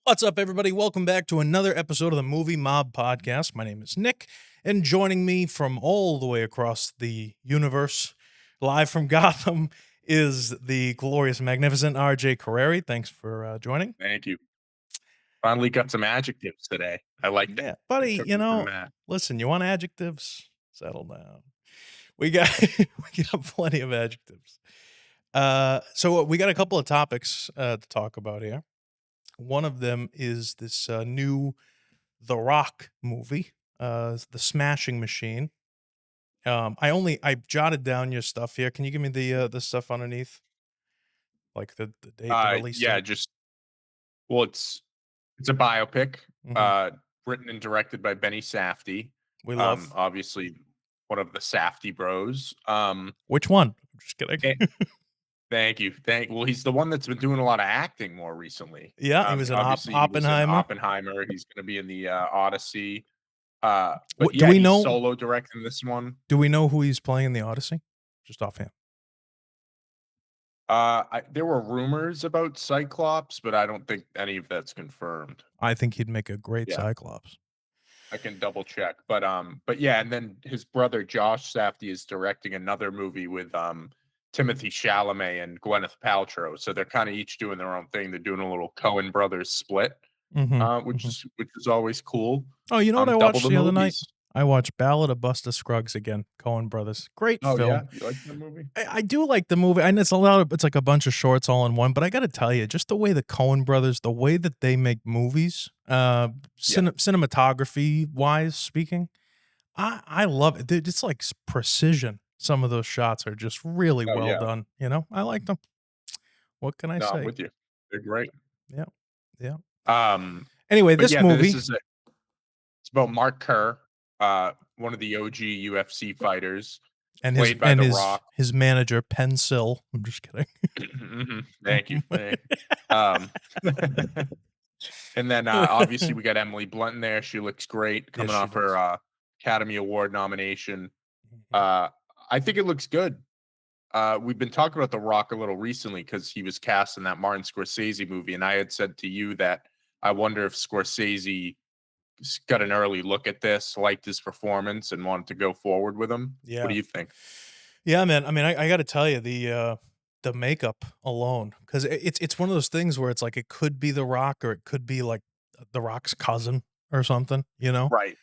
What's up, everybody? Welcome back to another episode of the Movie Mob Podcast. My name is Nick, and joining me from all the way across the universe, live from Gotham, is the glorious, magnificent RJ Curreri. Thanks for joining. Thank you. Finally got some adjectives today. I like that. Yeah, buddy, It took me from that. listen, you want adjectives? Settle down. We got we got plenty of adjectives. So we got a couple of topics to talk about here. One of them is this new The Rock movie, The Smashing Machine. I jotted down your stuff here. Can you give me the stuff underneath, like the date, the release Yeah, date? just well, it's a biopic, Mhm. uh, written and directed by Benny Safdie. We love Obviously one of the Safdie bros. which one? I'm just kidding. Eh, thank you. Well, he's the one that's been doing a lot of acting more recently. Yeah, he was in Obviously he was in Oppenheimer. Oppenheimer. He's gonna be in the Odyssey. But What do yeah, we he's know? solo directing this one. Do we know who he's playing in the Odyssey? Just offhand. There were rumors about Cyclops, but I don't think any of that's confirmed. I think he'd make a great Yeah, Cyclops. I can double check, but yeah, and then his brother Josh Safdie is directing another movie with Timothy Chalamet and Gwyneth Paltrow. So they're kind of each doing their own thing. They're doing a little Cohen brothers split, Mhm. which Mhm. is always cool. Oh, you know what I Double watched the the other night? movies. I watched Ballad of Buster Scruggs again, Coen Brothers. Great Oh film. yeah, you like that movie? I do like the movie, and it's like a bunch of shorts all in one. But I got to tell you, just the way the Coen Brothers, the way that they make movies, Yeah. cinematography wise speaking, I love it. It's like precision. Some of those shots are just really Oh well yeah. done. I like them. What can I No, I'm say? with you. They're great. Yeah, yeah. Um, Anyway, but this yeah, this movie is it's about Mark Kerr, one of the OG UFC fighters, and his played by and The his Rock. his manager Pencil. I'm just kidding. Mhm. Thank you, thank um, and then, obviously, we got Emily Blunt in there, she looks great Yes, coming she off her, does. Academy Award nomination. Mhm. Uh, I think it looks good. We've been talking about The Rock a little recently because he was cast in that Martin Scorsese movie, and I had said to you that I wonder if Scorsese got an early look at this, liked his performance, and wanted to go forward with him. What do Yeah. you think? Yeah, man. I mean, I gotta tell you, the makeup alone, because it's one of those things where it's like it could be The Rock or it could be like The Rock's cousin or something, you know? Right.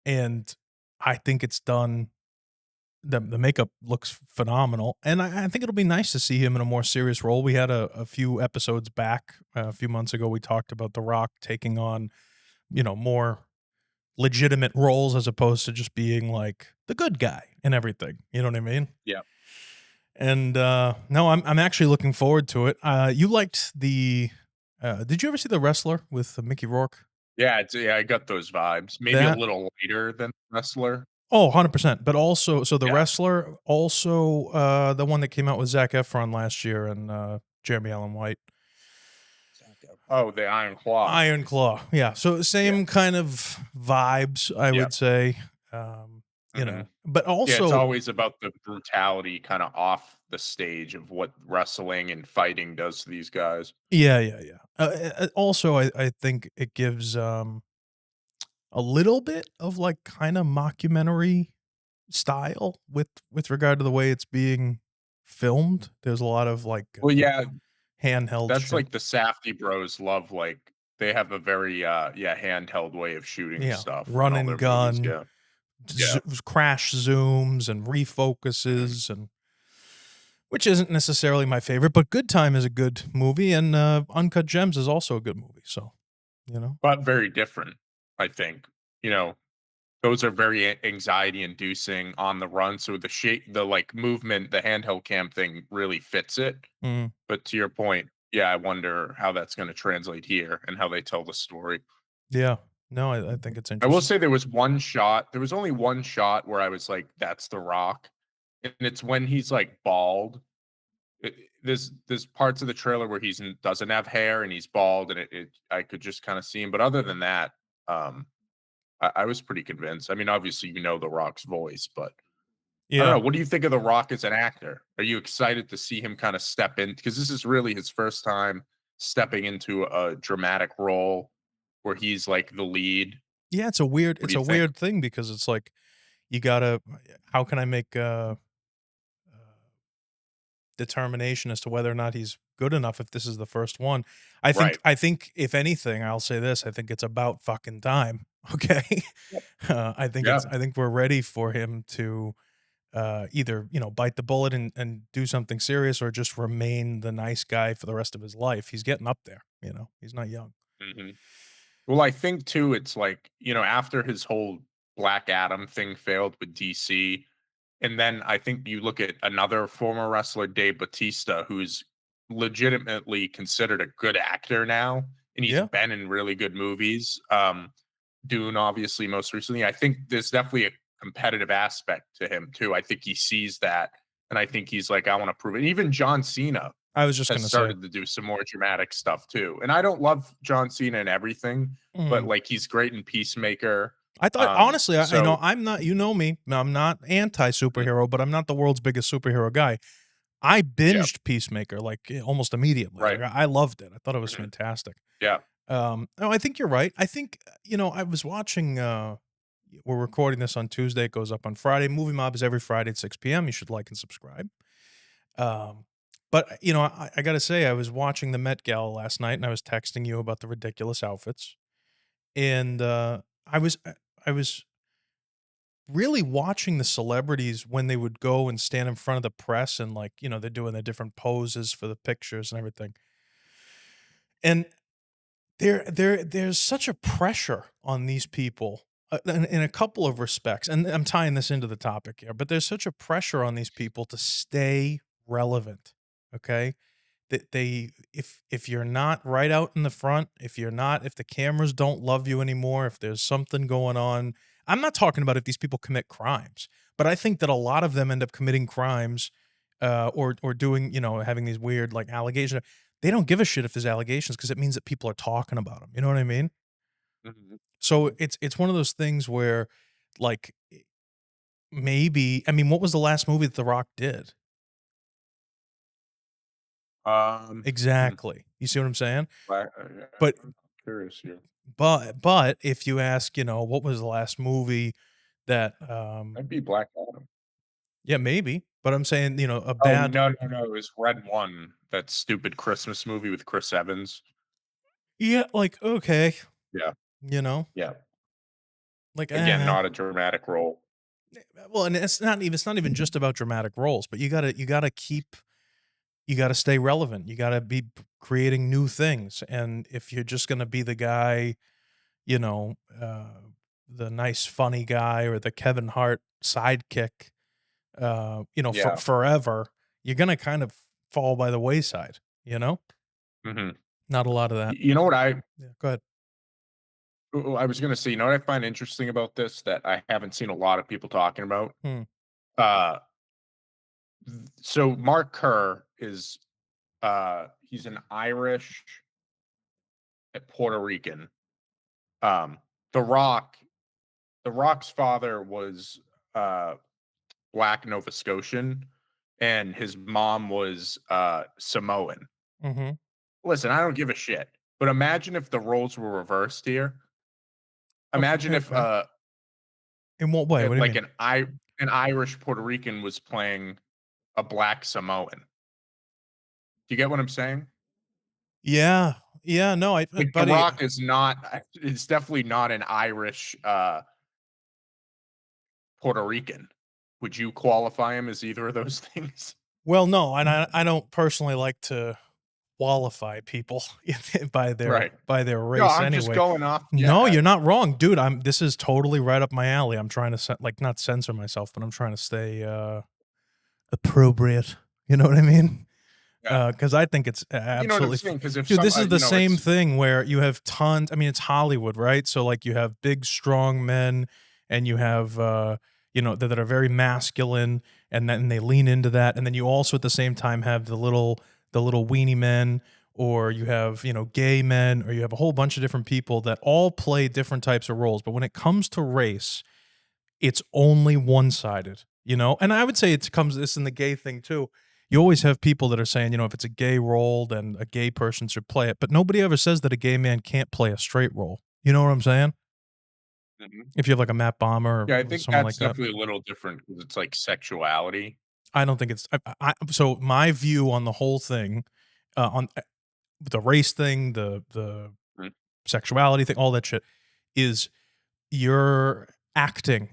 And I think it's done the makeup looks phenomenal, and I think it'll be nice to see him in a more serious role. We had a few episodes back, a few months ago, we talked about The Rock taking on, more legitimate roles as opposed to just being like the good guy and everything. You know what I mean? Yeah. And no, I'm actually looking forward to it. You liked the did you ever see The Wrestler with Mickey Rourke? Yeah, I got those vibes. Maybe a That little later than Wrestler. Oh, 100%. But also, so The Yeah. Wrestler, also the one that came out with Zac Efron last year and Jeremy Allen White. Oh, the Iron Claw. Iron Claw. Yeah. So Yeah. same kind of vibes, I Yeah. would say. Mhm. But Yeah, it's also always about the brutality kinda off the stage of what wrestling and fighting does to these guys. yeah, yeah, yeah. Also I think it gives a little bit of like kind of mockumentary style with regard to the way it's being filmed. There's a lot of like Well, yeah, handheld that's shit. like the Safdie bros love, like they have a very, yeah, handheld way of shooting Yeah, stuff in run all and their movies, gun, yeah. Yeah. crash zooms and Mhm. refocuses, and which isn't necessarily my favorite, but Good Time is a good movie, and Uncut Gems is also a good movie. So you know, But very different, I think. You know, those are very anxiety inducing on the run, so like, movement, the handheld cam thing really fits it. mm, But to your point, yeah, I wonder how that's gonna translate here and how they tell the story. yeah, no, I think it's I will interesting. say there was only one shot where I was like, "That's The Rock," and it's when he's, like, bald. There's parts of the trailer where doesn't have hair and he's bald, and I could just kinda see him, but other than that, um, I was pretty convinced. I mean, obviously, The Rock's voice, but I don't Yeah, know. What do you think of The Rock as an actor? Are you excited to see him kinda step in? Because this is really his first time stepping into a dramatic role where he's like the lead. Yeah, What do it's you a think? weird thing because it's like you gotta how can I make uh determination as to whether or not he's good enough if this is the first one. Right. I think if anything, I'll say this, I think it's about fucking time. Okay. Yep. I Yeah. think we're ready for him to either, you know, bite the bullet and do something serious or just remain the nice guy for the rest of his life. He's getting up there, you know. He's not young. Hmm. Well, I think too, it's like, after his whole Black Adam thing failed with DC, and then I think you look at another former wrestler, Dave Batista, who's legitimately considered a good actor now, and he's Yeah. been in really good movies. Dune, obviously, most recently. I think there's definitely a competitive aspect to him too. I think he sees that, and I think he's like, I want to prove it. And even John Cena I was just has gonna say. started to do some more dramatic stuff too. And I don't love John Cena and everything, but Mm. like he's great in Peacemaker. I thought honestly, you know, So I'm not you know me, I'm not anti mhm, superhero, but I'm not the world's biggest superhero guy. I yeah, binged Peacemaker like almost immediately. right. Like I loved it. I thought it was Mhm, fantastic. yeah. No, I think you're right. I think you know, I was watching we're recording this on Tuesday, it goes up on Friday. Movie Mob is every Friday at 6 p.m. You should like and subscribe. Um but you know, I got to say I was watching the Met Gala last night and I was texting you about the ridiculous outfits. And I was really watching the celebrities when they would go and stand in front of the press and like, you know, they're doing their different poses for the pictures and everything. And there's such a pressure on these people in a couple of respects. And I'm tying this into the topic here, but there's such a pressure on these people to stay relevant. Okay? That they if you're not right out in the front, if the cameras don't love you anymore, if there's something going on, I'm not talking about if these people commit crimes, but I think that a lot of them end up committing crimes, or doing, you know, having these weird like allegations. They don't give a shit if there's allegations because it means that people are talking about them. You know what I mean? Mhm, So mhm. it's one of those things where, like, maybe I mean, what was the last movie that The Rock did? Um, hmm, Exactly. You see what I'm saying? yeah, But I'm curious here. But if you ask, you know, what was the last movie that, Might be Black Adam. yeah, maybe, but I'm saying, you know, a Oh bad no, no, no! It was Red One, that stupid Christmas movie with Chris Evans. yeah, like, okay, Yeah, you know, yeah. like, Again, not a dramatic role. well, and it's not even just about dramatic roles, but you gotta stay relevant, you gotta be creating new things, and if you're just gonna be the guy, you know, the nice funny guy or the Kevin Hart sidekick, you know, for Yeah. forever, you're gonna kind of fall by the wayside, you know? Hmm. Not a lot of that. You know what Yeah, go ahead. I was gonna say? You know what I find interesting about this that I haven't seen a lot of people talking about. Hmm, Uh, so Mark Kerr is he's an Irish Puerto Rican. Um, The Rock, The Rock's father was uh Black Nova Scotian, and his mom was Samoan. mhm. Listen, I don't give a shit. But imagine if the roles were reversed here. Imagine if Okay. In what way? What do you like mean? an Irish Puerto Rican was playing a Black Samoan. Do you get what I'm saying? Yeah. Yeah, no, I Like, The buddy, Rock is not it's definitely not an Irish, Puerto Rican. Would you qualify him as either of those things? well, no, and I don't personally like to qualify people Right. by their No, race I'm just anyway. going off, No, yeah, you're not wrong, dude, this is totally right up my alley. I'm trying to like, not censor myself, but I'm trying to stay, appropriate. You know what I mean? yeah. Because I think it's You know what I'm absolutely saying? Because if dude, some this is the same it's thing where you have tons I mean, it's Hollywood, right? So, like, you have big, strong men, and you have, you know, that are very masculine, and then they lean into that, and then you also, at the same time, have the little weenie men, or you have, you know, gay men, or you have a whole bunch of different people that all play different types of roles, but when it comes to race, it's only one-sided, you know? And I would say it comes this in the gay thing too. you always have people that are saying, if it's a gay role, then a gay person should play it, but nobody ever says that a gay man can't play a straight role. You know what I'm saying? Mhm. If you have like a Matt Bomber Yeah, I or think someone like that's that. definitely a little different because it's like sexuality. I don't think it's so my view on the whole thing, on the race thing, the Mm, sexuality thing, all that shit is you're acting,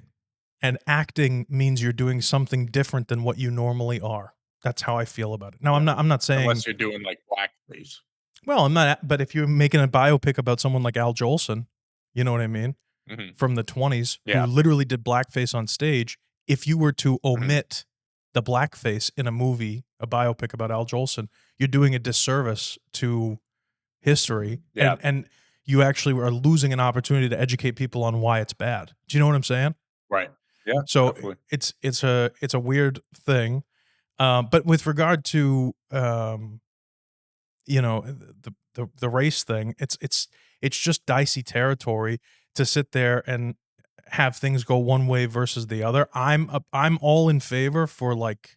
and acting means you're doing something different than what you normally are. That's how I feel about it. Now, yeah, I'm not saying, unless you're doing, like, blackface. well, I'm not, but if you're making a biopic about someone like Al Jolson, you know what I mean, Mhm. from the 20s, who Yeah. literally did blackface on stage, if you were to Mhm. omit the blackface in a movie, a biopic about Al Jolson, you're doing a disservice to history, Yeah, and you actually are losing an opportunity to educate people on why it's bad. Do you know what I'm saying? right. Yeah, So definitely. it's a weird thing. But with regard to the race thing, it's just dicey territory to sit there and have things go one way versus the other. I'm all in favor for, like,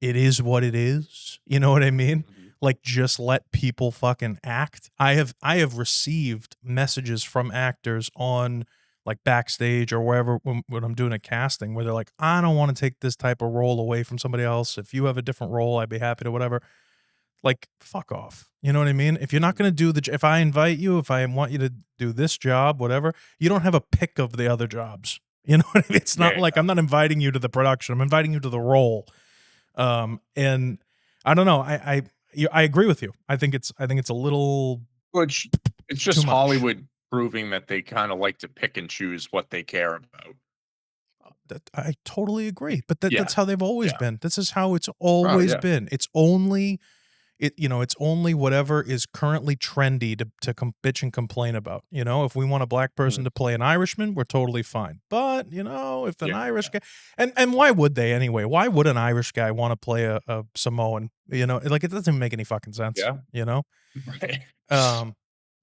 it is what it is. You know what I mean? Mhm. Like, just let people fucking act. I have received messages from actors on, like, backstage or wherever when I'm doing a casting where they're like, I don't want to take this type of role away from somebody else. If you have a different role, I'd be happy to whatever. Like, fuck off. You know what I mean? If you're not gonna do if I invite you, if I want you to do this job, whatever, you don't have a pick of the other jobs. You know what I mean? It's Yeah, not like yeah. I'm not inviting you to the production. I'm inviting you to the role. And I don't know. I agree with you. I think it's a little Which it's too just much. Hollywood proving that they kinda like to pick and choose what they care about. That I totally agree. But that's Yeah, how they've always yeah. been. This is how it's Oh, always yeah. been. It's only whatever is currently trendy to bitch and complain about. If we want a black person Mhm. to play an Irishman, we're totally fine. But if an Yeah, Irish yeah. guy, and why would they anyway? Why would an Irish guy want to play a Samoan? Like, it doesn't make any fucking sense. Yeah, right. Um,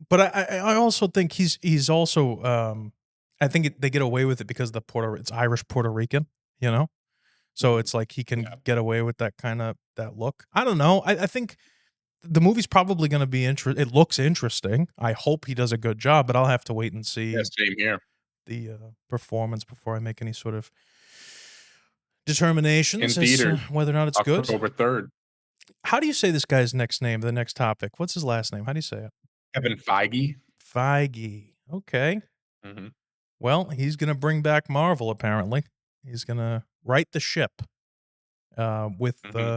but I also think he's also I think they get away with it because it's Irish Puerto Rican. You know. So Mhm. it's like he Yeah. can get away with that look. I don't know. I think the movie's probably gonna be it looks interesting. I hope he does a good job, but I'll have to wait and Yeah, see same here. the, performance before I make any sort of In determinations as to theaters, whether or not it's good. October 3rd. How do you say this guy's next name, the next topic? What's his last name? How do you say it? Kevin Feige. Feige. Okay. Mhm. Well, he's gonna bring back Marvel, apparently. He's gonna right the ship, with, Mhm.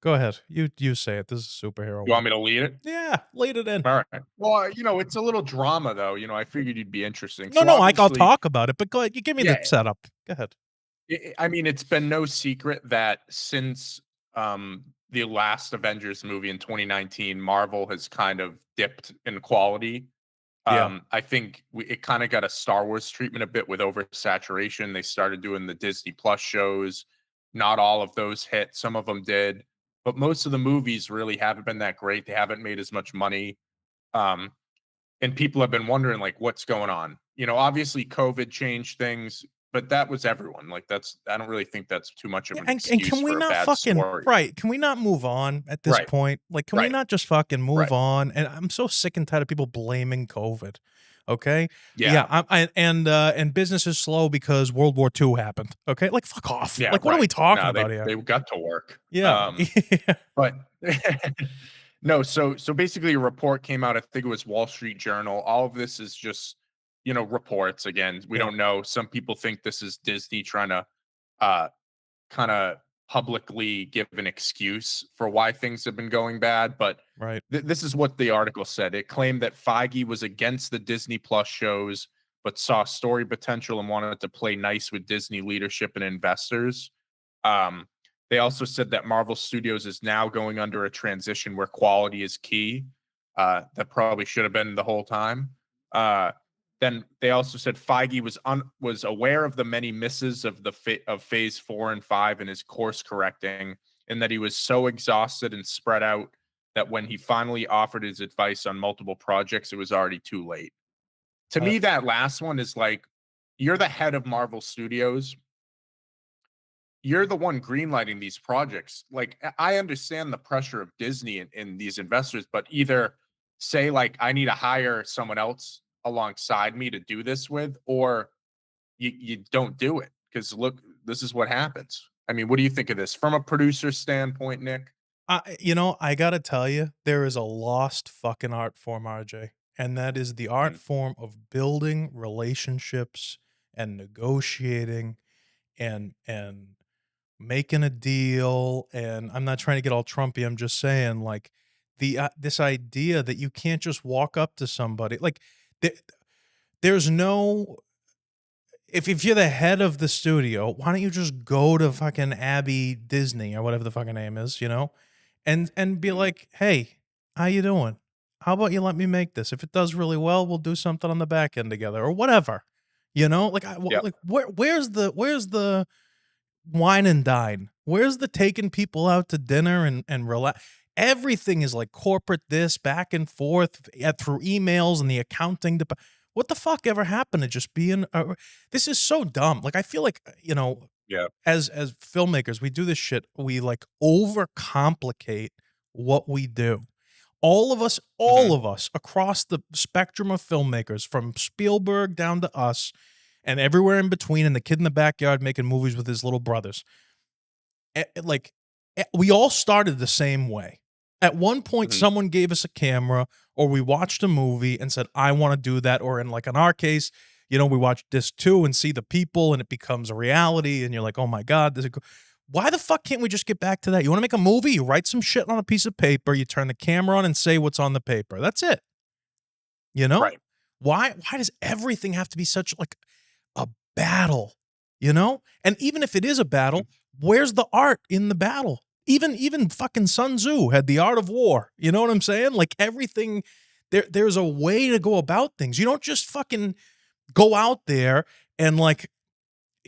go ahead. You say it. This is a superhero You want one. me to lead it? Yeah, lead it in. Alright. Well, it's a little drama though, I figured you'd be interesting. No, So, no, I'll obviously, talk about it, but go ahead. You give me the yeah, setup. Go ahead. I mean, it's been no secret that since, the last Avengers movie in 2019, Marvel has kind of dipped in quality. Yeah, I think it kinda got a Star Wars treatment a bit with oversaturation. They started doing the Disney Plus shows. Not all of those hit, some of them did, but most of the movies really haven't been that great. They haven't made as much money. Um, and people have been wondering, like, what's going on? Obviously COVID changed things, but that was everyone. Like, I don't really think that's too much of yeah, an and excuse can we for a not bad fucking story. right? Can we not move on at this Right, point? Like, can we right, not just fucking move right. on? And I'm so sick and tired of people blaming COVID. Okay, yeah, Yeah, and business is slow because World War II happened. Okay, like, fuck off. yeah, Like, what are right. we talking No, they about here? they got to work. Yeah, yeah, But no, so basically a report came out, I think it was Wall Street Journal. All of this is just, reports again. We yeah, don't know. Some people think this is Disney trying to uh kind of publicly give an excuse for why things have been going bad, but right. this is what the article said. It claimed that Feige was against the Disney Plus shows, but saw story potential and wanted to play nice with Disney leadership and investors. Um, they also said that Marvel Studios is now going under a transition where quality is key. That probably should have been the whole time. Uh, then they also said Feige was aware of the many misses of of Phase 4 and 5 and is course correcting, and that he was so exhausted and spread out that when he finally offered his advice on multiple projects, it was already too late. To Uh, me, that last one is like, you're the head of Marvel Studios. you're the one greenlighting these projects. Like, I understand the pressure of Disney and these investors, but either say, like, I need to hire someone else alongside me to do this with, or you don't do it. Because look, this is what happens. I mean, what do you think of this from a producer standpoint, Nick? I gotta tell you, there is a lost fucking art form, RJ, and that is the art Mhm. form of building relationships and negotiating and making a deal. And I'm not trying to get all Trumpy. I'm just saying, like, this idea that you can't just walk up to somebody, like, th- there's no if you're the head of the studio, why don't you just go to fucking Abby Disney or whatever the fucking name is, and be Mhm. like, "Hey, how you doing? How about you let me make this? If it does really well, we'll do something on the back end together or whatever." Like Yep. like where's the wine and dine? Where's the taking people out to dinner and relax? Everything is like corporate this back and forth through emails and the accounting. What the fuck ever happened to just being? This is so dumb. Like I feel like Yep. as filmmakers, we do this shit. We like overcomplicate what we do. All Mhm. of us across the spectrum of filmmakers, from Spielberg down to us, and everywhere in between, and the kid in the backyard making movies with his little brothers. We all started the same way. At one point, Mhm. someone gave us a camera, or we watched a movie and said, "I want to do that." Or in our case, we watch disc two and see the people, and it becomes a reality, and you're like, "Oh my god, this is." Why the fuck can't we just get back to that? You want to make a movie? You write some shit on a piece of paper, you turn the camera on and say what's on the paper. That's it. You know? Right. Why does everything have to be such like a battle? And even if it is a Mhm. battle, where's the art in the battle? Even fucking Sun Tzu had the art of war. You know what I'm saying? Like everything, there's a way to go about things. You don't just fucking go out there and like,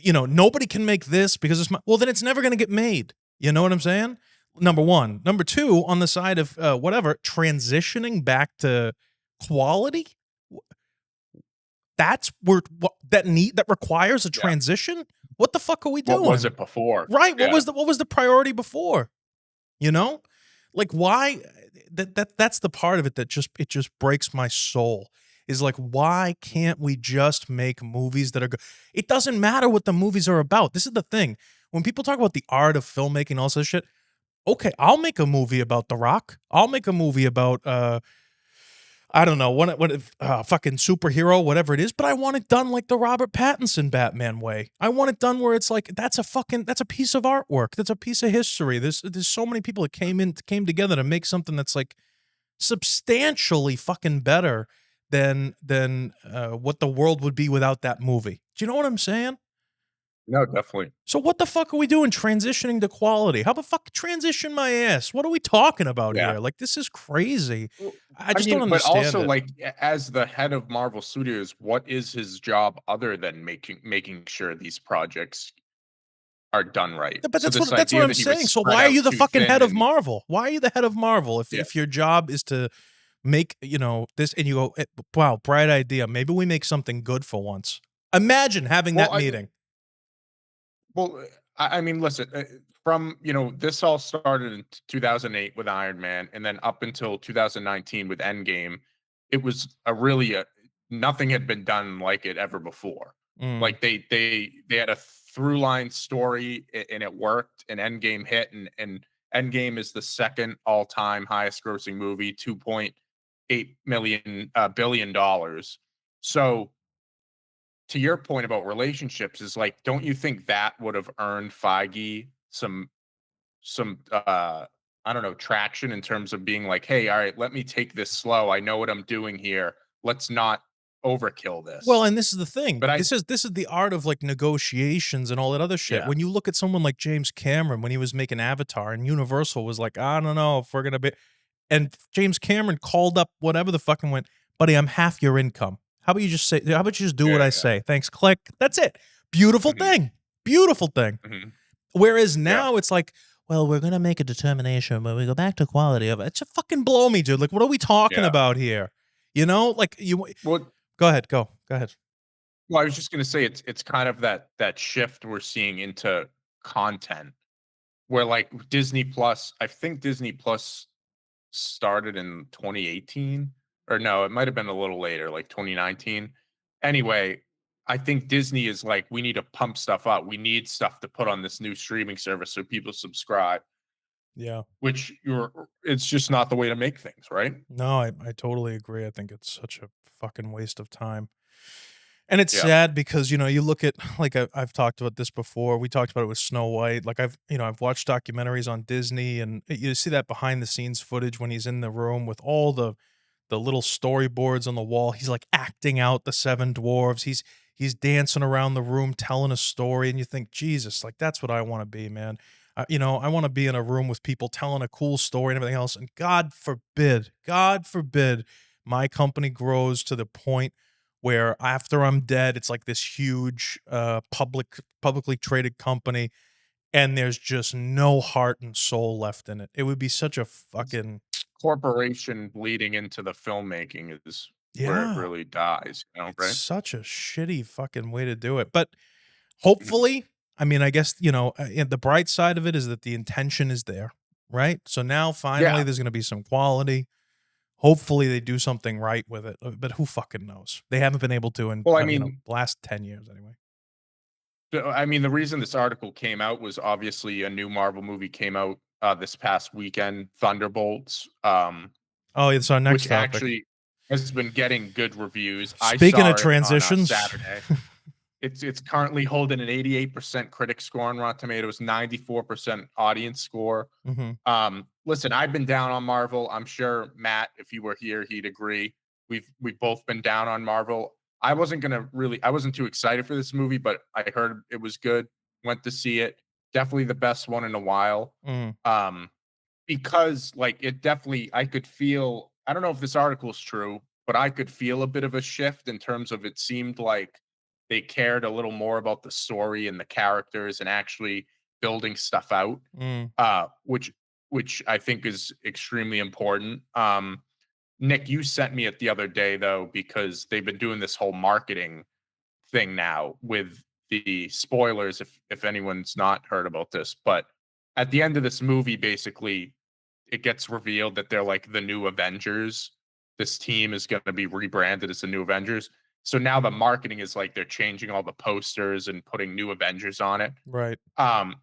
nobody can make this because well, then it's never gonna get made. You know what I'm saying? Number one. Number two, on the side of whatever, transitioning back to quality, that's where that requires a Yeah. transition. What the fuck are we What was doing? it before? Right. What Yeah. was the priority before? You know? Like why that's the part of it that just breaks my soul. Is like, why can't we just make movies that are good? It doesn't matter what the movies are about. This is the thing. When people talk about the art of filmmaking, all this shit, okay, I'll make a movie about The Rock. I'll make a movie about I don't know, what if fucking superhero, whatever it is, but I want it done like the Robert Pattinson Batman way. I want it done where it's like that's a piece of artwork. That's a piece of history. There's so many people that came together to make something that's like substantially fucking better than what the world would be without that movie. Do you know what I'm saying? No, definitely. So what the fuck are we doing transitioning to quality? How the fuck transition my ass? What are we talking about Yeah. here? Like this is crazy. Well, I I just don't mean, but understand also, it. like, as the head of Marvel Studios, what is his job other than making sure these projects are done right? Yeah, but So this that's what idea I'm that he was saying. So spread why are out you the too fucking head thin of and Marvel? Why are you the head of Marvel if yeah. your job is to make, this and you go, wow, bright idea. Maybe we make something good for once. Imagine having Well, that meeting. well, I mean, listen, from this all started in 2008 with Iron Man, and then up until 2019 with Endgame, it was a really nothing had been done like it ever before. Mm. Like they had a through line story and it worked, and Endgame hit, and Endgame is the second all time highest grossing movie, 2.8 million billion dollars. So to your point about relationships is like, don't you think that would have earned Feige some I don't know, traction in terms of being like, "Hey, all right, let me take this slow. I know what I'm doing here. Let's not overkill Well, this." and this is the thing. But I This is the art of like negotiations and all that other shit. yeah. When you look at someone like James Cameron when he was making Avatar, and Universal was like, I don't know if we're gonna be, and James Cameron called up whatever the fuck and went, "Buddy, I'm half your income. How about you just do what Yeah, I yeah. say? Thanks, click." That's it. Beautiful Mhm, thing. Beautiful thing. mhm. Whereas Yeah. now it's like, well, we're gonna make a determination when we go back to quality of it. Just fucking blow me, dude. Like, what are we talking Yeah. about here? Like you. Well Go ahead. Go ahead. well, I was just gonna say it's kind of that shift we're seeing into content where like Disney Plus, I think Disney Plus started in 2018 or no, it might have been a little later, like 2019. Anyway, I think Disney is like, we need to pump stuff up. We need stuff to put on this new streaming service so people subscribe, Yeah. which it's just not the way to make things, right? No, I totally agree. I think it's such a fucking waste of time. And it's Yeah. sad because, you look at like I've talked about this before. We talked about it with Snow White. Like I've watched documentaries on Disney and you see that behind the scenes footage when he's in the room with all the little storyboards on the wall. He's like acting out the seven dwarves. He's dancing around the room telling a story and you think, "Jesus, like that's what I want to be, man." I want to be in a room with people telling a cool story and everything else. And God forbid my company grows to the point where after I'm dead, it's like this huge publicly traded company and there's just no heart and soul left in it. It would be such a It's fucking corporation bleeding into the filmmaking is where it yeah. really dies, It's right? such a shitty fucking way to do it. But hopefully, I mean, I guess, the bright side of it is that the intention is there, right? So now finally Yeah. there's going to be some quality. Hopefully they do something right with it, but who fucking knows? They haven't been able to in, Well, I mean, the last 10 years anyway. the reason this article came out was obviously a new Marvel movie came out this past weekend, Thunderbolts, Oh, it's our next which topic. actually has been getting good reviews. I Speaking of saw it on transitions, Saturday. It's currently holding an 88% critic score on Rotten Tomatoes, 94% audience score. mhm, Listen, I've been down on Marvel. I'm sure Matt, if you were here, he'd agree. We've both been down on Marvel. I wasn't too excited for this movie, but I heard it was good. Went to see it. Definitely the best one in a while. mm, Um, because like it definitely I could feel I don't know if this article is true, but I could feel a bit of a shift in terms of it seemed like they cared a little more about the story and the characters and actually building stuff out, mm, uh, which which I think is extremely important. Nick, you sent me it the other day though because they've been doing this whole marketing thing now with the spoilers if anyone's not heard about this, but at the end of this movie basically it gets revealed that they're like the new Avengers. This team is going to be rebranded as the new Avengers. So now the marketing is like they're changing all the posters and putting new Avengers on it. right. Um,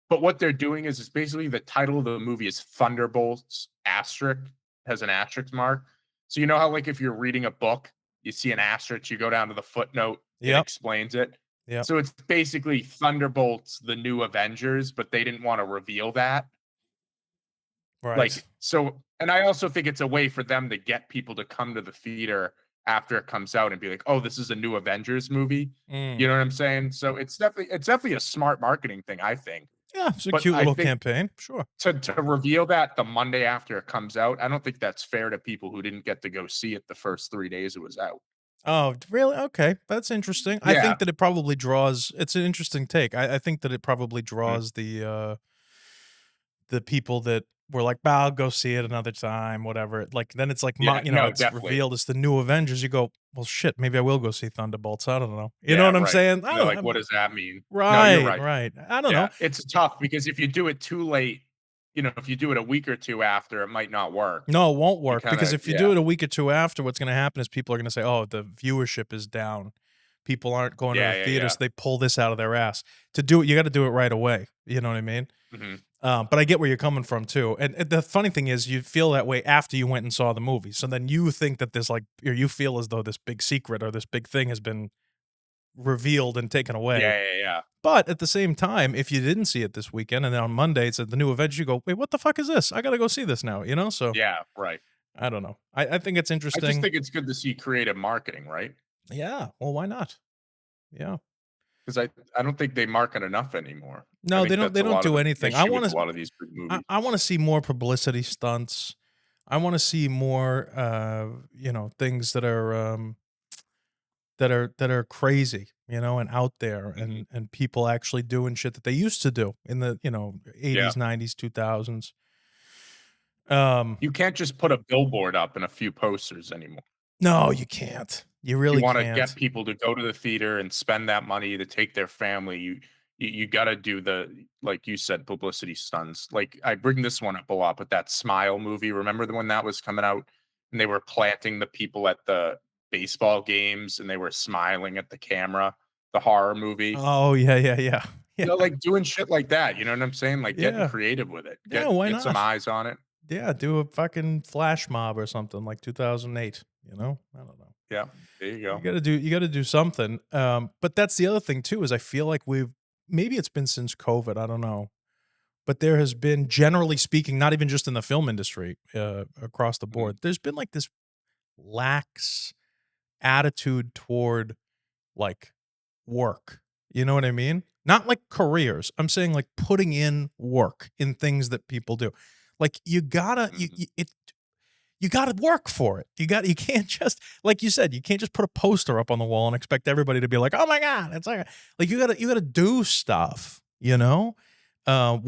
but what they're doing is it's basically the title of the movie is Thunderbolts asterisk has an asterisk mark. So you know how like if you're reading a book, you see an asterisk, you go down to the footnote, it Yep, explains it. yep, So it's basically Thunderbolts, the new Avengers, but they didn't want to reveal that. right. Like, so and I also think it's a way for them to get people to come to the theater after it comes out and be like, "Oh, this is a new Avengers movie." Mm. You know what I'm saying? So it's definitely a smart marketing thing, I think. Yeah, it's a But cute I little think campaign, sure. to reveal that the Monday after it comes out, I don't think that's fair to people who didn't get to go see it the first 3 days it was out. Oh, really? Okay, that's interesting. I Yeah. think that it probably draws it's an interesting take. I think that it probably Mhm. draws the people that were like, "Bah, I'll go see it another time, whatever." Like, then it's like, Yeah, no, it's definitely. revealed as the new Avengers. You go, "Well, shit, maybe I will go see Thunderbolts." I don't know. You know Yeah, what I'm right. saying? I They're don't like, know. "What does that mean?" No, you're Right, right. right. I don't know. Yeah, it's tough because if you do it too late, if you do it a week or 2 after, it might not work. No, it won't You work because kinda if you do yeah. it a week or 2 after, what's gonna happen is people are gonna say, "Oh, the viewership is down. People aren't going to Yeah, the yeah, theater, yeah. so they pull this out of their ass." To do it, you gotta do it right away. You know what I mean? Mhm. But I get where you're coming from too. And the funny thing is, you feel that way after you went and saw the movie. So then you think that this like, or you feel as though this big secret or this big thing has been revealed and taken away. Yeah, yeah, yeah. But at the same time, if you didn't see it this weekend and then on Monday it's at the new Avengers, you go, wait, what the fuck is this? I gotta go see this now. So Yeah, right. I don't know. I think it's I just interesting. think it's good to see creative marketing, right? Yeah. Well, why not? Yeah. 'Cause I don't think they market enough anymore. I No, they think don't. that's They a don't lot of do the anything. issue with a lot of these big I, movies. I want to see more publicity stunts. I want to see more, things that are crazy, and out there, Mhm. and people actually doing shit that they used to do in the Yeah. 80s, 90s, 2000s. Um, You can't just put a billboard up and a few posters anymore. no, you can't. You You really wanna get can't. people to go to the theater and spend that money to take their family. You gotta do the like you said, publicity stunts. Like, I bring this one up a lot, but that Smile movie, remember the one that was coming out, and they were planting the people at the baseball games, and they were smiling at the camera, the horror movie? Oh, yeah, yeah, yeah. Yeah, You know, like, doing shit like that, you know what I'm saying? Like, getting yeah. creative with it. Yeah, Get why get some not? eyes on it. Yeah, do a fucking flash mob or something like 2008, you know? I don't know. Yeah, there you go. You gotta do something, but that's the other thing too is I feel like we've maybe it's been since COVID, I don't know, but there has been, generally speaking, not even just in the film industry, across the Mhm, board, there's been, like, this lax attitude toward, like, work, you know what I mean? Not like careers, I'm saying, like, putting in work in things that people do. Like, you gotta mhm. you gotta work for it. You can't just like you said, you can't just put a poster up on the wall and expect everybody to be like, "Oh my god," it's like you gotta do stuff, you know? Like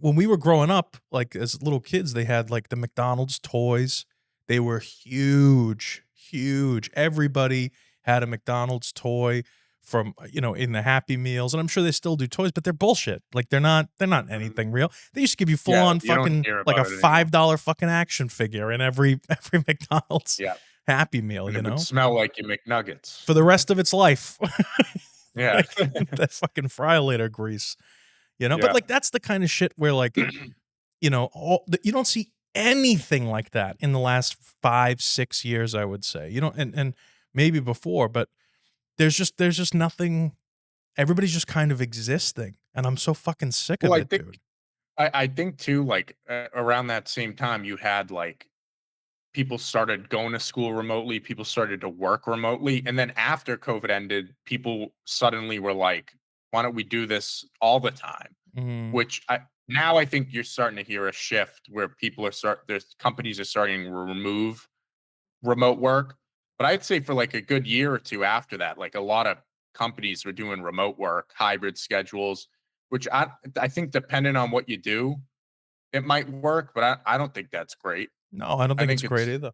When we were growing up, like, as little kids, they had, like, the McDonald's toys. They were huge, huge. Everybody had a McDonald's toy from, in the Happy Meals, and I'm sure they still do toys, but they're bullshit. Like, they're not mhm. anything real. They used to give you full Yeah, on you don't fucking hear like a about it anymore. $5 fucking action figure in every every McDonald's Yeah, Happy Meal, and you it would know, smell like your McNuggets. for the rest of its life. Yeah. Like, that fucking fry later grease, you know? But, Yeah. like, that's the kind of shit where, like, you don't see anything like that in the last 5, 6 years, I would say. You know, and maybe before, but there's just nothing. Everybody's just kind of existing, and I'm so fucking sick Well, of it, dude. I think too, like, around that same time, you had, like, people started going to school remotely, people started to work remotely, and then after COVID ended, people suddenly were like, "Why don't we do this all the time?" Mhm. Which I think you're starting to hear a shift where people are there's companies are starting to remove remote work. But I'd say for like a good year or two after that, like a lot of companies were doing remote work, hybrid schedules, which I think depending on what you do, it might work, but I don't think that's great. No, I don't I think it's think great it's either.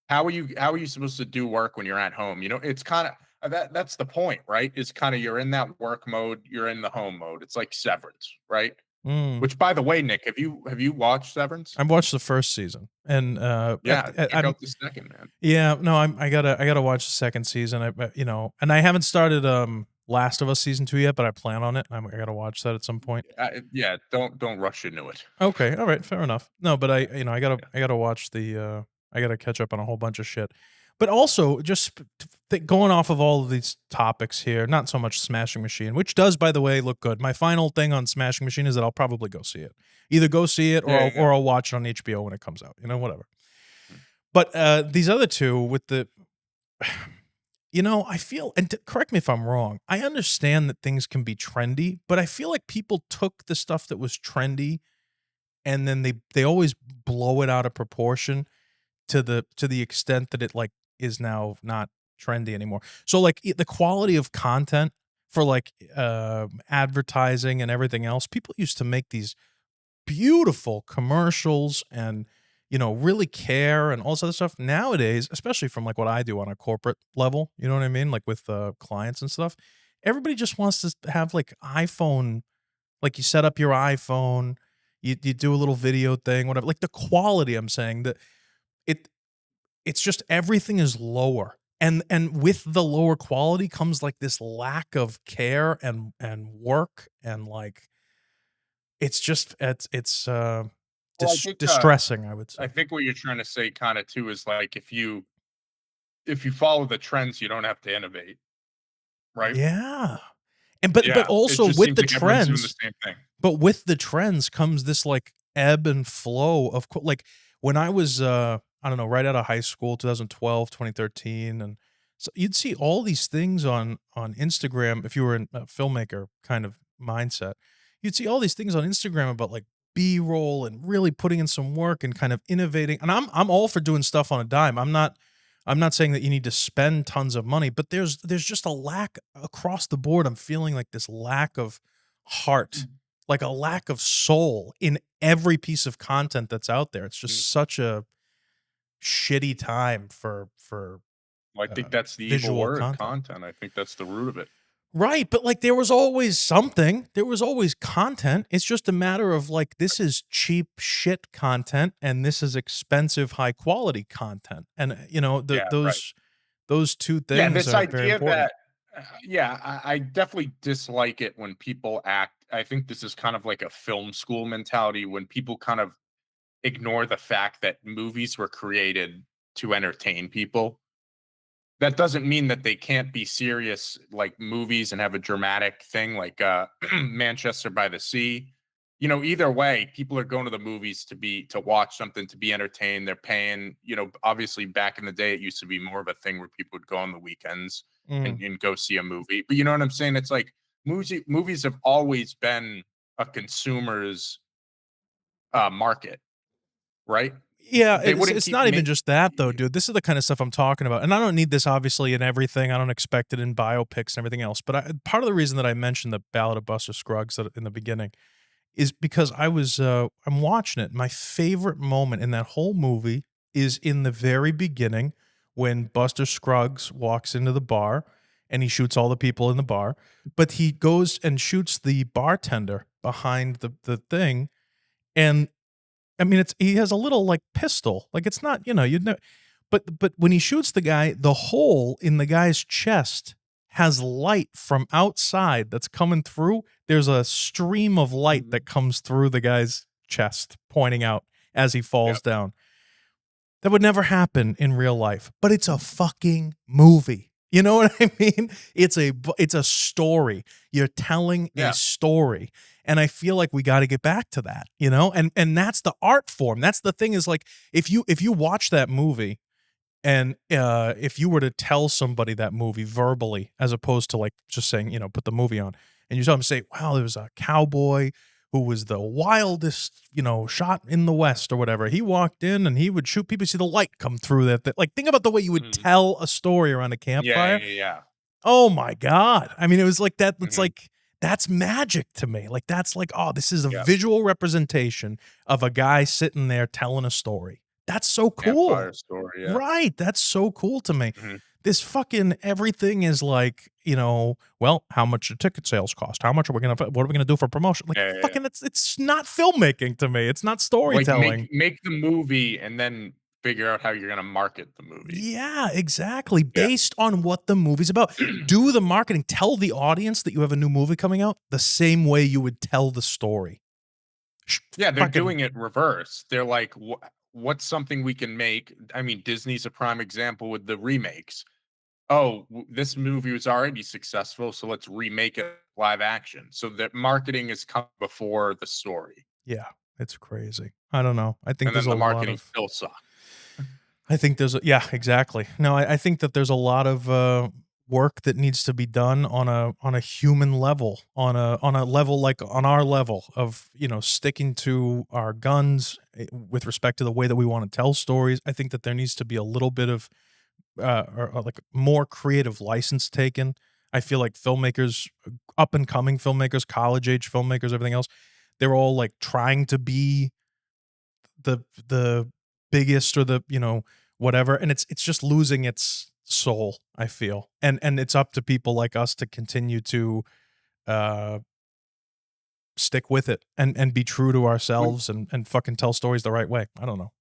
how are you supposed to do work when you're at home? You know, it's kind of that's the point, right? Is kind of you're in that work mode, you're in the home mode. It's like Severance, right? Mm. Which, by the way, Nick, have you watched Severance? I've watched the 1st season, and, Yeah, check I'm out the second, man. yeah, no, I gotta watch the 2nd season, and I haven't started, Last of Us season 2 yet, but I plan on it. I gotta watch that at some point. Yeah, don't rush into it. Okay, alright, fair enough. No, but Yeah, yeah. I gotta watch I gotta catch up on a whole bunch of shit. But also, just going off of all of these topics here, not so much Smashing Machine, which does, by the way, look good. My final thing on Smashing Machine is that I'll probably go see it. Either go see it, Yeah, yeah, yeah. or I'll watch it on HBO when it comes out, whatever. Mm, But, these other 2 with the I feel, and correct me if I'm wrong, I understand that things can be trendy, but I feel like people took the stuff that was trendy and then they always blow it out of proportion to the extent that it, like, is now not trendy anymore. So, like, the quality of content for, like, advertising and everything else, people used to make these beautiful commercials and, really care and all this other stuff. Nowadays, especially from, like, what I do on a corporate level, you know what I mean? Like, with, clients and stuff, everybody just wants to have, like, iPhone, like, you set up your iPhone, you do a little video thing, whatever. Like, the quality, I'm saying that it it's just everything is lower. And with the lower quality comes, like, this lack of care and work, and, like, it's Well, distressing, I would I say. think what you're trying to say kinda too is, like, if you follow the trends, you don't have to innovate, right? Yeah. And but Yeah, it also just with seems the like everyone's doing the trends same thing. But with the trends comes this, like, ebb and flow of like, when I was, I don't know, right out of high school, 2012, 2013, and so you'd see all these things on Instagram if you were in a filmmaker kind of mindset. You'd see all these things on Instagram about, like, B-roll and really putting in some work and kind of innovating, and I'm all for doing stuff on a dime. I'm not saying that you need to spend tons of money, but there's just a lack across the board. I'm feeling like this lack of heart, like a lack of soul in every piece of content that's out there. It's Mm, just such a shitty time for well, I think that's the evil visual word, content. content. I think that's the root of it. Right, but, like, there was always something. There was always content. It's just a matter of, like, this is cheap shit content, and this is expensive, high quality content, and, Yeah, right. those 2 Yeah, things this are very idea important. that yeah, I definitely dislike it when people act I think this is kind of like a film school mentality when people kind of ignore the fact that movies were created to entertain people. That doesn't mean that they can't be serious like movies and have a dramatic thing like Manchester by the Sea. Either way, people are going to the movies to watch something, to be entertained. They're paying, obviously back in the day it used to be more of a thing where people would go on the weekends and, Mm. and go see a movie. But you know what I'm saying? It's like movies have always been a consumer's market, right? Yeah, They wouldn't it's keep not even make just that though, dude. This is the kind of stuff I'm talking about, and I don't need this obviously in everything. I don't expect it in biopics and everything else. But part of the reason that I mentioned the Ballad of Buster Scruggs in the beginning is because I'm watching it. My favorite moment in that whole movie is in the very beginning when Buster Scruggs walks into the bar and he shoots all the people in the bar, but he goes and shoots the bartender behind the thing, and I mean, he has a little, like, pistol, like, it's not, you'd know, but when he shoots the guy, the hole in the guy's chest has light from outside that's coming through. There's a stream of light Mhm. that comes through the guy's chest, pointing out as he falls Yep. down. That would never happen in real life, but it's a fucking movie. You know what I mean? It's a story. You're telling a Yeah. story. And I feel like we got to get back to that, And that's the art form. That's the thing is like if you watch that movie and if you were to tell somebody that movie verbally, as opposed to like just saying, put the movie on, and you saw him say, wow, there was a cowboy who was the wildest, shot in the West or whatever. He walked in and he would shoot people, see the light come through that. Like, think about the way you would Mhm. tell a story around a Yeah, campfire. yeah, yeah. Oh my God. I mean, it was like that. It's Mhm. like, that's magic to me. Like, that's like, oh, this is a Yeah. visual representation of a guy sitting there telling a story. That's so cool. Campfire story, yeah. Right, that's so cool to me. Mhm. This fucking everything is like, well, how much do ticket sales cost? How much are we gonna what are we gonna do for promotion? Like, Yeah, yeah, yeah. fucking it's not filmmaking to me. It's not Like, storytelling. make the movie and then figure out how you're gonna market the movie. Yeah, exactly. Yeah. Based on what the movie's about. Do the marketing. Tell the audience that you have a new movie coming out the same way you would tell the story. Sh Yeah, they're Fucking doing it reverse. They're like, what's something we can make?" I mean, Disney's a prime example with the remakes. "Oh, this movie was already successful, so let's remake it live action." So that marketing has come before the story, yeah, it's crazy. I don't know. I think and there's then a the lot marketing of still sucks. I think there's a yeah, exactly. No, I think that there's a lot of work that needs to be done on a human level, on a level like on our level of sticking to our guns with respect to the way that we want to tell stories. I think that there needs to be a little bit of or like more creative license taken. I feel like filmmakers, up and coming filmmakers, college age filmmakers, everything else, they're all like trying to be the biggest or the whatever, and it's just losing its soul, I feel, and it's up to people like us to continue to uh stick with it and be true to When ourselves and fucking tell stories the right way. I don't know.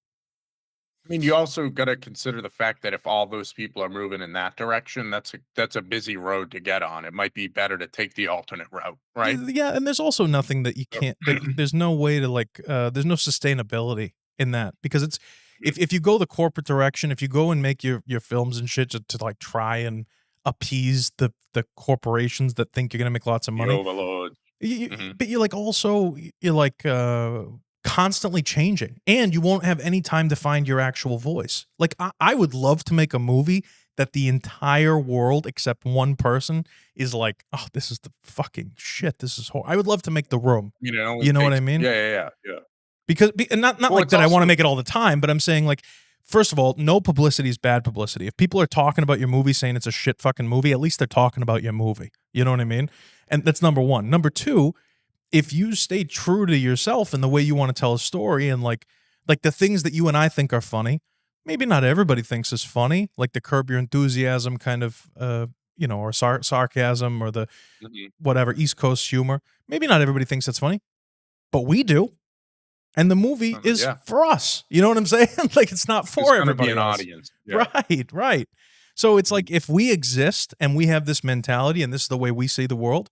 I mean, you also gotta consider the fact that if all those people are moving in that direction, that's a busy road to get on. It might be better to take the alternate route, right? Yeah, and there's also nothing that you So can't like there's no way to like there's no sustainability in that because it's if you go the corporate direction, if you go and make your films and shit to like try and appease the corporations that think you're gonna make lots of the money. overload. You Mhm. but you're, like, also you're, like, constantly changing, and you won't have any time to find your actual voice. Like, I would love to make a movie that the entire world except one person is like, "Oh, this is the fucking shit. This is hor" I would love to make The Room. It only You know what I takes mean? yeah, yeah, yeah, yeah. Because and not Well, like it's that I wanna also make it all the time, but I'm saying, like, first of all, no publicity is bad publicity. If people are talking about your movie saying it's a shit fucking movie, at least they're talking about your movie. You know what I mean? And that's number 1. Number 2, if you stay true to yourself and the way you want to tell a story and like the things that you and I think are funny, maybe not everybody thinks is funny, like the Curb Your Enthusiasm kind of or sarcasm or the Mhm. whatever East Coast humor. Maybe not everybody thinks it's funny, but we do. And the movie is Yeah. for us. You know what I'm saying? Like it's not There's for gonna be everybody an else. audience. Yeah. Right, right. So it's Mhm. like if we exist and we have this mentality and this is the way we see the world,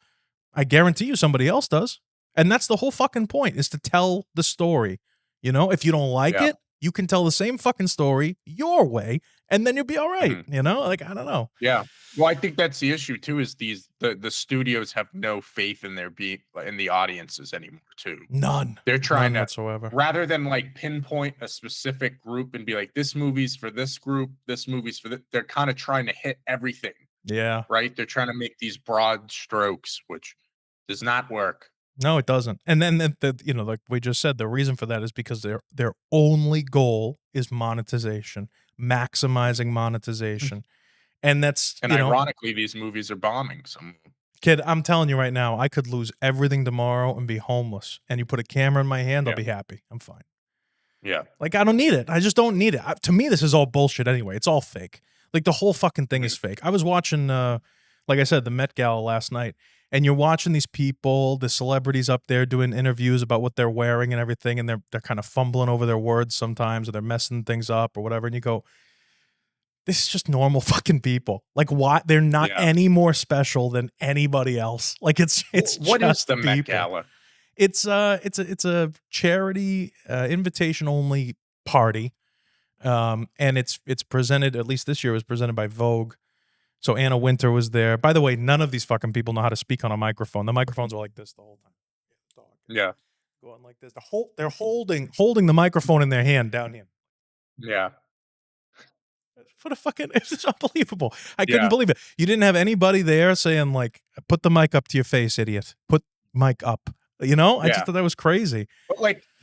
I guarantee you somebody else does. And that's the whole fucking point is to tell the story. If you don't like Yeah. it, you can tell the same fucking story your way and then you'll be all right. Mhm. Like I don't know. Yeah. Well, I think that's the issue too, is the studios have no faith in in the audiences anymore too. None. They're trying None to, whatsoever. rather than like pinpoint a specific group and be like, this movie's for this group, this movie's for they're kind of trying to hit everything, Yeah. right? They're trying to make these broad strokes, which does not work. No, it doesn't. And then like we just said, the reason for that is because their only goal is monetization, maximizing monetization. And that's, And ironically, these movies are bombing some. kid, I'm telling you right now, I could lose everything tomorrow and be homeless. And you put a camera in my hand, I'll Yeah. be happy. I'm fine. Yeah. Like I don't need it. I just don't need it. To me, this is all bullshit anyway. It's all fake. Like the whole fucking thing Mhm. is fake. I was watching, like I said, the Met Gala last night, and you're watching these people, the celebrities up there doing interviews about what they're wearing and everything, and they're kind of fumbling over their words sometimes, or they're messing things up or whatever. And you go, this is just normal fucking people. Like why they're not Yeah. any more special than anybody else. Like it's What is just the Met people. Gala? It's a charity invitation only party. And it's presented, at least this year, it was presented by Vogue. So Anna Winter was there. By the way, none of these fucking people know how to speak on a microphone. The microphones are like this the whole time. Yeah. Going like this. They're holding the microphone in their hand down here. Yeah. For the fucking, it's just unbelievable. I couldn't Yeah. believe it. You didn't have anybody there saying like, "Put the mic up to your face, idiot. Put mic up." I just Yeah. thought that was crazy.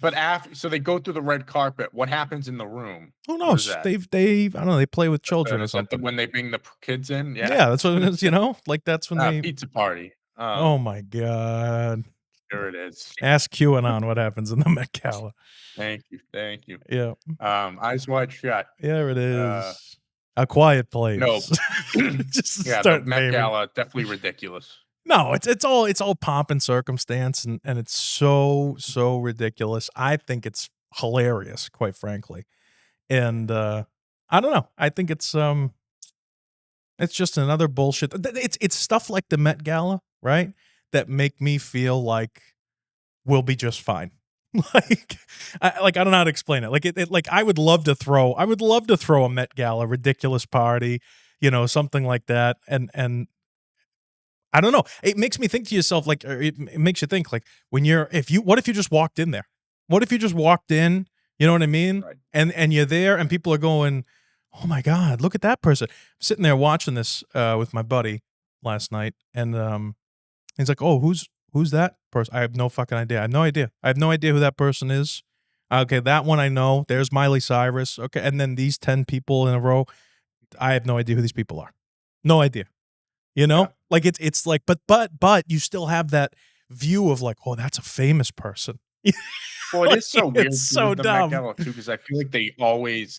But after, so they go through the red carpet. What happens in the room? Who What is knows? that? I don't know. They play with children or Is that something. when they bring the kids in? Yeah. Yeah, that's what it is. Like that's when they. Pizza party. Oh my god. There it is. Ask QAnon what happens in the Met Gala. Thank you. Thank you. Yeah, Eyes wide shut. there it Uh, is. A Quiet no. Place. Just Yeah, the start Met naming. Gala, definitely ridiculous. No, it's all pomp and circumstance, and it's so ridiculous. I think it's hilarious, quite frankly, and I don't know. I think it's just another bullshit. It's stuff like the Met Gala, right? That make me feel like we'll be just fine. I don't know how to explain it. Like I would love to throw a Met Gala ridiculous party, something like that. And I don't know. It makes me think to yourself, like, or it makes you think, like, what if you just walked in there? What if you just walked in? You know what I mean? Right. And you're there, and people are going, "Oh my god, look at that person!" I'm sitting there watching this with my buddy last night, and he's like, "Oh, who's that person?" I have no fucking idea. I have no idea. I have no idea who that person is. Okay, that one I know. There's Miley Cyrus. Okay, and then these 10 people in a row. I have no idea who these people are. No idea. Yeah. Like it's like, but you still have that view of like, oh, that's a famous person. Well, it is so weird It's too so with the Met dumb. Gala too, because I feel like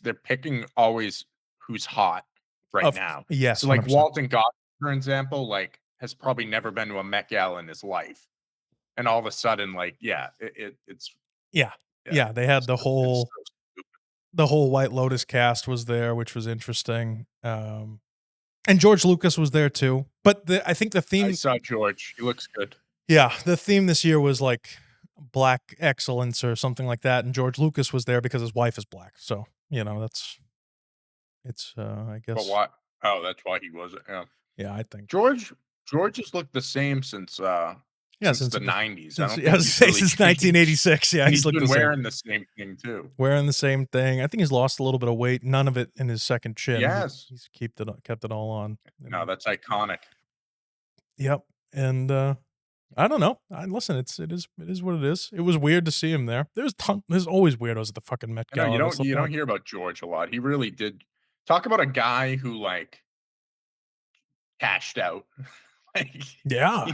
they're picking always who's hot right now. Yes, So like 100%. Walton Goggins, for example, like has probably never been to a Met Gala in his life, and all of a sudden, like, yeah, it's Yeah. yeah, Yeah, they had it's so stupid. the whole White Lotus cast was there, which was interesting. And George Lucas was there too. But I think the I theme, saw George. He looks good. yeah, the theme this year was like black excellence or something like that. And George Lucas was there because his wife is black. So, I But guess, why? Oh, that's why he wasn't. Yeah. yeah, I think. George has looked the same since Yeah, since the 90s. I since don't I think was he's say really since changed. 1986. Yeah, And he's he's looked been the same. wearing the same thing too. Wearing the same thing. I think he's lost a little bit of weight. None of it in his second chin. Yes. He's kept it all on. No, that's iconic. Yep. And I don't know. Listen, it is what it is. It was weird to see him there. There's always weirdos at the fucking Met I know Gala. you That's don't the you don't point. hear about George a lot. He really did talk about a guy who like cashed out. Like, Yeah.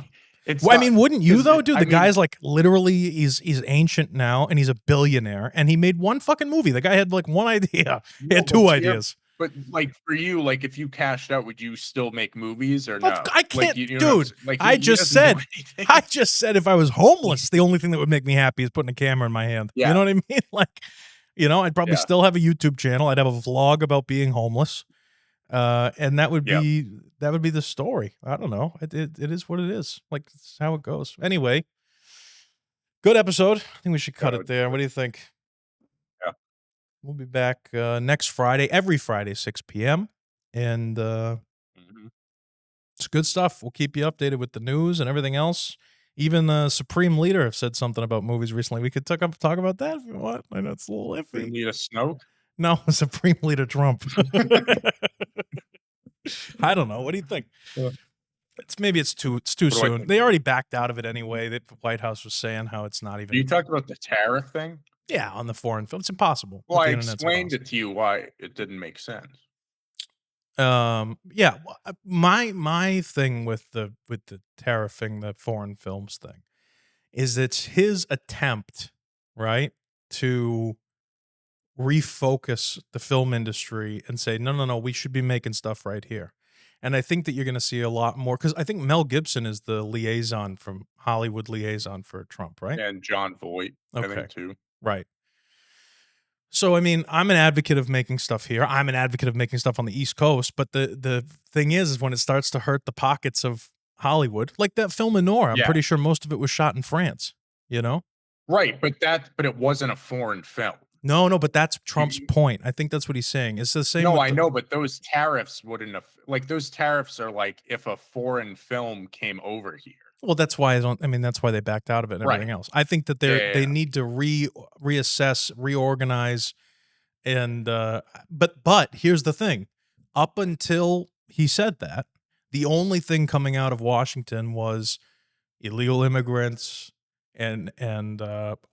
it's Well, I not mean, wouldn't you 'cause though, dude? I The mean, guy's like literally he's ancient now and he's a billionaire and he made one fucking movie. The guy had like one idea. He no, had two ideas. But, like, for you, like, if you cashed out, would you still make movies or Of no? I Like, can't you know what I'm dude, saying? Like, I he just doesn't do said I anything. just said if I was homeless, the only thing that would make me happy is putting a camera in my hand. You Yeah, know what I mean? Like, I'd probably yeah, still have a YouTube channel. I'd have a vlog about being homeless. And yeah. that would be the story. I don't know. It is what it is. Like, it's how it goes. Anyway, good episode. I think we should cut Gotta it do there. What it. do you think? Yeah. We'll be back next Friday, every Friday, 6 p.m. And Mhm. it's good stuff. We'll keep you updated with the news and everything else. Even the Supreme Leader have said something about movies recently. We could talk about that if you want. I know it's a little We iffy. need a Snoke? No, Supreme Leader Trump. I don't know. What do you think? What It's too do I soon. think? They already backed out of it anyway. The White House was saying how it's not You even talked about the tariff thing? yeah, on the foreign film. It's impossible. Well, With I the internet's explained impossible. it to you why it didn't make sense. Yeah, my thing with the tariffing the foreign films thing is it's his attempt, right, to refocus the film industry and say, no, no, no, we should be making stuff right here. And I think that you're going to see a lot more because I think Mel Gibson is the liaison from Hollywood liaison for Trump, right? And John Voight, I Okay, think, too. right. So I mean, I'm an advocate of making stuff here. I'm an advocate of making stuff on the East Coast, but the thing is when it starts to hurt the pockets of Hollywood, like that film Noir, I'm Yeah. pretty sure most of it was shot in France, you know? Right, but it wasn't a foreign film. No, no, but that's Trump's You point. I think that's what he's saying. It's the same No, with I the know, but those tariffs wouldn't have like, those tariffs are like if a foreign film came over here. well, that's why I mean, that's why they backed out of it and Right. everything else. I think that Yeah, yeah, they yeah. need to reassess, reorganize, and but here's the thing. Up until he said that, the only thing coming out of Washington was illegal immigrants and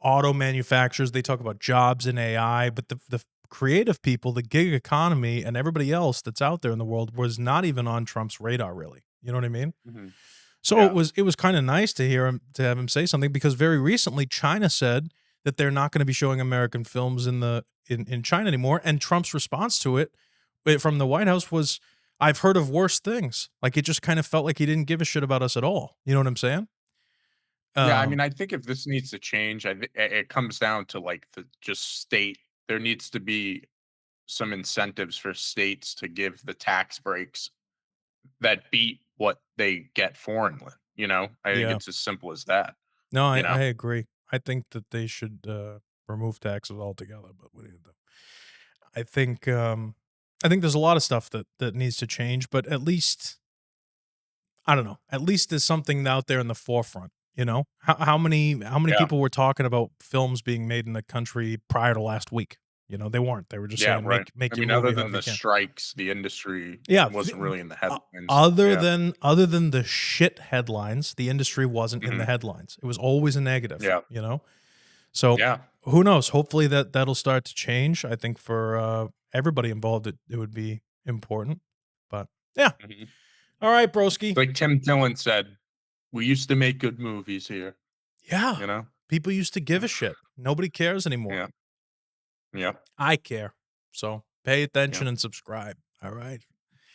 auto manufacturers. They talk about jobs in AI, but the creative people, the gig economy, and everybody else that's out there in the world was not even on Trump's radar, really. You know what I mean? Mhm. So Yeah. it was kind of nice to hear him to have him say something because very recently China said that they're not going to be showing American films in China anymore, and Trump's response to it from the White House was, "I've heard of worse things." Like it just kind of felt like he didn't give a shit about us at all. You know what I'm saying? Yeah, I mean, Um, I think if this needs to change, it comes down to, like, the just state there needs to be some incentives for states to give the tax breaks that beat what they get foreignly, you know? I think yeah. it's as simple as that, No, you I know? agree. I think that they should remove taxes altogether. But what do you do? I think I think there's a lot of stuff that needs to change, but at least I don't know. At least there's something out there in the forefront. You know, how many Yeah, people were talking about films being made in the country prior to last week? They weren't. They were just yeah, saying right. I make your mean, other movie than however you the can. strikes, the industry Yeah. wasn't really in the headlines. Other Yeah. than the shit headlines, the industry wasn't in the Mhm. headlines. It was always a negative. Yeah. So Yeah. who knows? Hopefully that'll start to change. I think for everybody involved, it would be important. But yeah. Mhm. All right, broski. Like Tim Dillon said, "We used to make good movies here," Yeah. you know? People used to give a shit. Nobody cares anymore. Yeah. Yeah. I care. So pay Yeah. attention and subscribe. All right.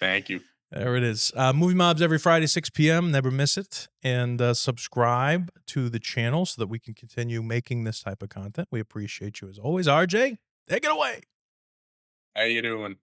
Thank you. There it is. Movie Mobs every Friday, 6 p.m. Never miss it. And subscribe to the channel so that we can continue making this type of content. We appreciate you as always. RJ, take it away. How you doing?